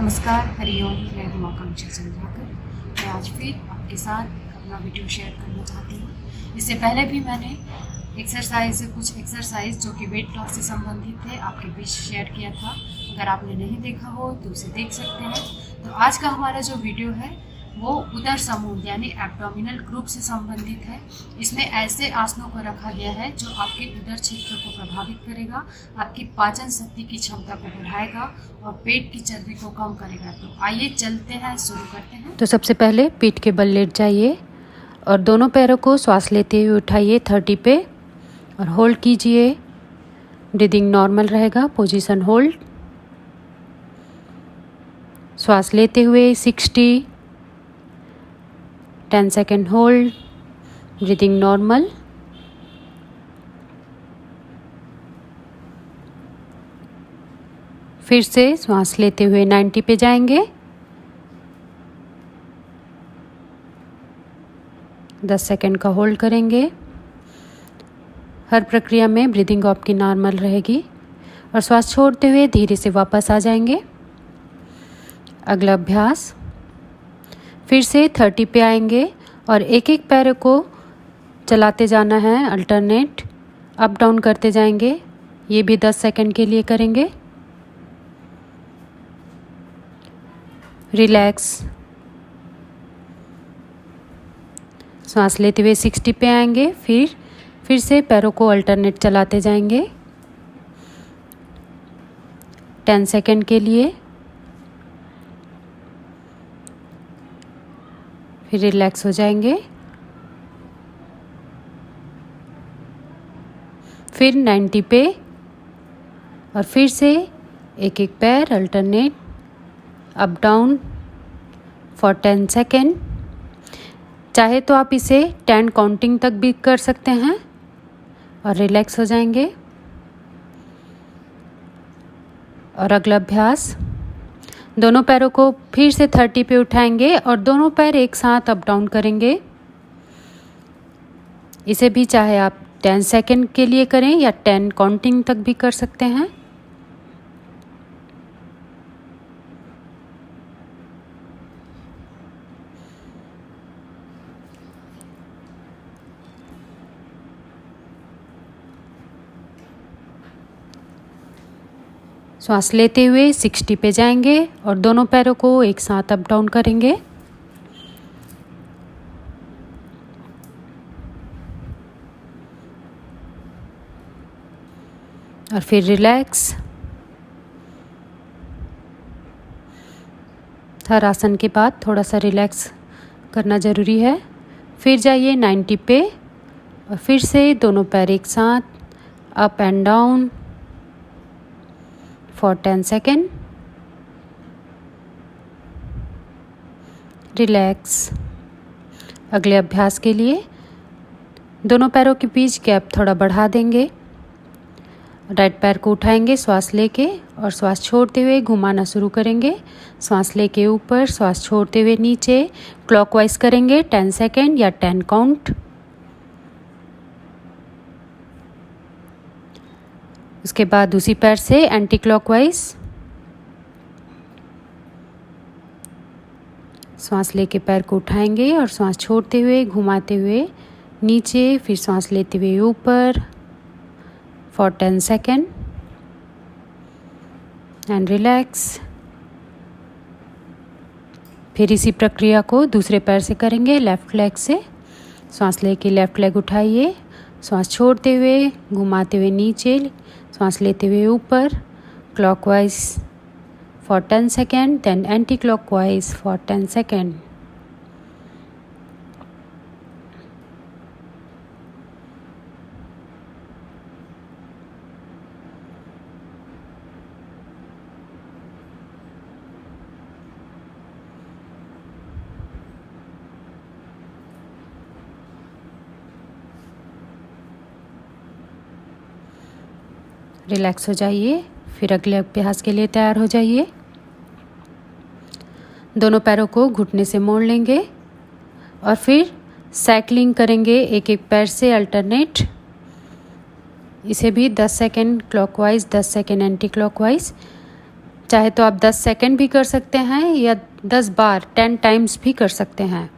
नमस्कार, हरिओम। मैं हूँ आकांक्षा चंद्राकर। मैं आज फिर आपके साथ अपना वीडियो शेयर करना चाहती हूँ। इससे पहले भी मैंने कुछ एक्सरसाइज जो कि वेट लॉस से संबंधित थे आपके बीच शेयर किया था। अगर आपने नहीं देखा हो तो उसे देख सकते हैं। तो आज का हमारा जो वीडियो है वो उदर समूह यानी एब्डोमिनल ग्रुप से संबंधित है। इसमें ऐसे आसनों को रखा गया है जो आपके उदर क्षेत्र को प्रभावित करेगा, आपकी पाचन शक्ति की क्षमता को बढ़ाएगा और पेट की चर्बी को कम करेगा। तो आइए चलते हैं, शुरू करते हैं। तो सबसे पहले पीठ के बल लेट जाइए और दोनों पैरों को श्वास लेते हुए उठाइए 30 पे और होल्ड कीजिए। ब्रीदिंग नॉर्मल रहेगा, पोजीशन होल्ड। श्वास लेते हुए 60, 10 सेकेंड होल्ड, ब्रीदिंग नॉर्मल। फिर से श्वास लेते हुए 90 पे जाएंगे, 10 सेकेंड का होल्ड करेंगे। हर प्रक्रिया में ब्रीदिंग आपकी नॉर्मल रहेगी और श्वास छोड़ते हुए धीरे से वापस आ जाएंगे। अगला अभ्यास फिर से 30 पे आएंगे और एक एक पैर को चलाते जाना है, अल्टरनेट अप डाउन करते जाएंगे। ये भी 10 सेकेंड के लिए करेंगे। रिलैक्स। सांस लेते हुए 60 पे आएंगे, फिर से पैरों को अल्टरनेट चलाते जाएंगे 10 सेकेंड के लिए। फिर रिलैक्स हो जाएंगे। फिर 90 पे और फिर से एक एक पैर alternate up down for 10 second. चाहे तो आप इसे 10 काउंटिंग तक भी कर सकते हैं और रिलैक्स हो जाएंगे। और अगला अभ्यास दोनों पैरों को फिर से 30 पे उठाएंगे और दोनों पैर एक साथ अप डाउन करेंगे। इसे भी चाहे आप 10 सेकेंड के लिए करें या 10 काउंटिंग तक भी कर सकते हैं। श्वास लेते हुए 60 पे जाएंगे और दोनों पैरों को एक साथ अप डाउन करेंगे। और फिर रिलैक्स। हर आसन के बाद थोड़ा सा रिलैक्स करना ज़रूरी है। फिर जाइए 90 पे और फिर से दोनों पैर एक साथ up and down for 10 second. Relax. अगले अभ्यास के लिए दोनों पैरों के बीच गैप थोड़ा बढ़ा देंगे। राइट पैर को उठाएंगे श्वास लेके और श्वास छोड़ते हुए घुमाना शुरू करेंगे। श्वास लेके ऊपर, श्वास छोड़ते हुए नीचे, क्लॉकवाइज करेंगे 10 सेकेंड या 10 काउंट। उसके बाद उसी पैर से एंटी क्लॉकवाइज। श्वास लेके पैर को उठाएंगे और श्वास छोड़ते हुए घुमाते हुए नीचे, फिर श्वास लेते हुए ऊपर फॉर 10 सेकेंड एंड रिलैक्स। फिर इसी प्रक्रिया को दूसरे पैर से करेंगे, लेफ्ट लेग से। श्वास लेके लेफ्ट लेग उठाइए, श्वास छोड़ते हुए घुमाते हुए नीचे, श्वास लेते हुए ऊपर clockwise for 10 second, then anti clockwise for 10 second. Relax हो जाइए। फिर अगले अभ्यास के लिए तैयार हो जाइए। दोनों पैरों को घुटने से मोड़ लेंगे और फिर साइकिलिंग करेंगे एक एक पैर से अल्टरनेट। इसे भी 10 second clockwise, 10 second anti clockwise. चाहे तो आप 10 सेकंड भी कर सकते हैं या 10 बार 10 टाइम्स भी कर सकते हैं।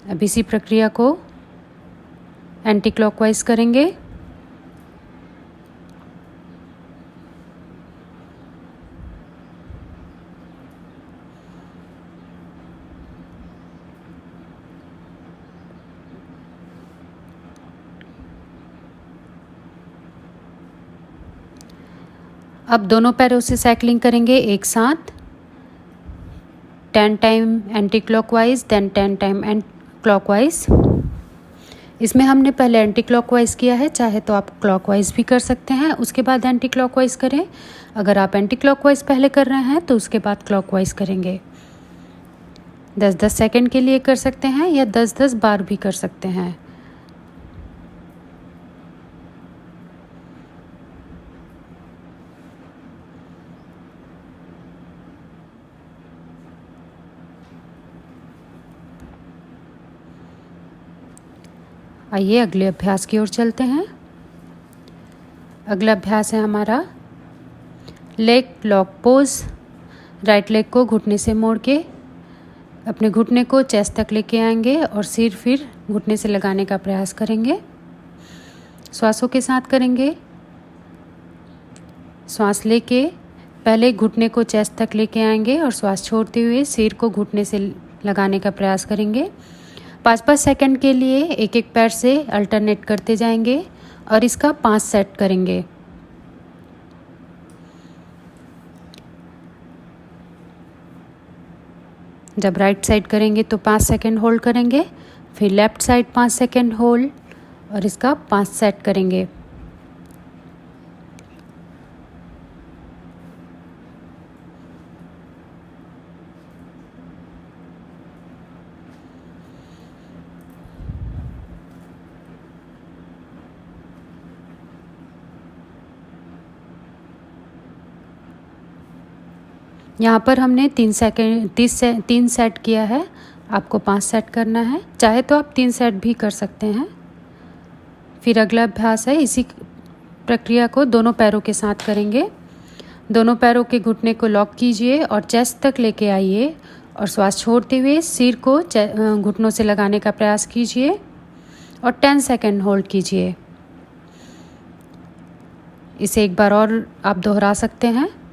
अब इसी प्रक्रिया को एंटी क्लॉकवाइज करेंगे। अब दोनों पैरों से साइकिलिंग करेंगे एक साथ, 10 time anti clockwise then 10 time clockwise. इसमें हमने पहले एंटी क्लॉकवाइज किया है, चाहे तो आप क्लॉकवाइज भी कर सकते हैं, उसके बाद एंटी क्लॉकवाइज करें। अगर आप एंटी क्लॉकवाइज पहले कर रहे हैं तो उसके बाद क्लॉकवाइज करेंगे। 10-10 सेकंड के लिए कर सकते हैं या 10-10 बार भी कर सकते हैं। आइए अगले अभ्यास की ओर चलते हैं। अगला अभ्यास है हमारा leg lock pose. Right leg को घुटने से मोड़ के अपने घुटने को चेस्ट तक लेके आएंगे और सिर फिर घुटने से लगाने का प्रयास करेंगे। श्वासों के साथ करेंगे। श्वास लेके पहले घुटने को चेस्ट तक लेके आएंगे और श्वास छोड़ते हुए सिर को घुटने से लगाने का प्रयास करेंगे। 5-5 सेकंड के लिए एक एक पैर से अल्टरनेट करते जाएंगे और इसका 5 सेट करेंगे। जब राइट साइड करेंगे तो 5 सेकंड होल्ड करेंगे, फिर लेफ्ट साइड 5 सेकंड होल्ड और इसका 5 सेट करेंगे। यहाँ पर हमने 3 सेट किया है, आपको 5 सेट करना है। चाहे तो आप 3 सेट भी कर सकते हैं। फिर अगला अभ्यास है, इसी प्रक्रिया को दोनों पैरों के साथ करेंगे। दोनों पैरों के घुटने को लॉक कीजिए और चेस्ट तक लेके आइए और श्वास छोड़ते हुए सिर को घुटनों से लगाने का प्रयास कीजिए और 10 सेकंड होल्ड कीजिए। इसे एक बार और आप दोहरा सकते हैं।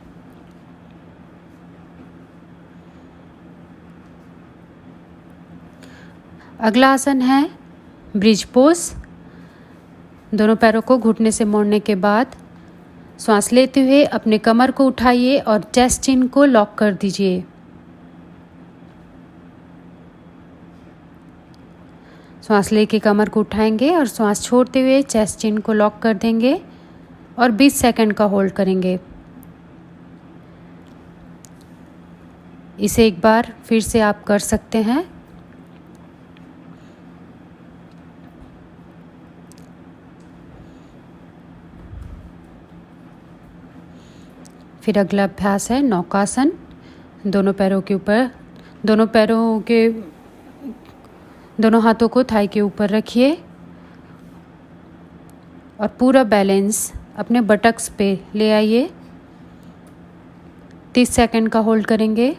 अगला आसन है ब्रिज पोज। दोनों पैरों को घुटने से मोड़ने के बाद श्वास लेते हुए अपने कमर को उठाइए और चेस्ट चिन को लॉक कर दीजिए। श्वास लेके कमर को उठाएंगे और श्वास छोड़ते हुए चेस्ट चिन को लॉक कर देंगे और 20 सेकंड का होल्ड करेंगे। इसे एक बार फिर से आप कर सकते हैं। फिर अगला अभ्यास है नौकासन। दोनों हाथों को थाई के ऊपर रखिए और पूरा बैलेंस अपने बटक्स पे ले आइए। 30 सेकंड का होल्ड करेंगे।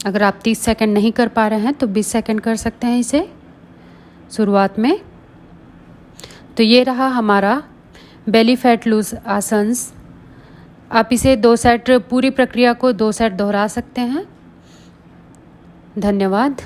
अगर आप 30 सेकंड नहीं कर पा रहे हैं तो 20 सेकंड कर सकते हैं इसे शुरुआत में। तो ये रहा हमारा बेली फैट लूज आसन्स। आप इसे 2 सेट, पूरी प्रक्रिया को 2 सेट दोहरा सकते हैं। धन्यवाद।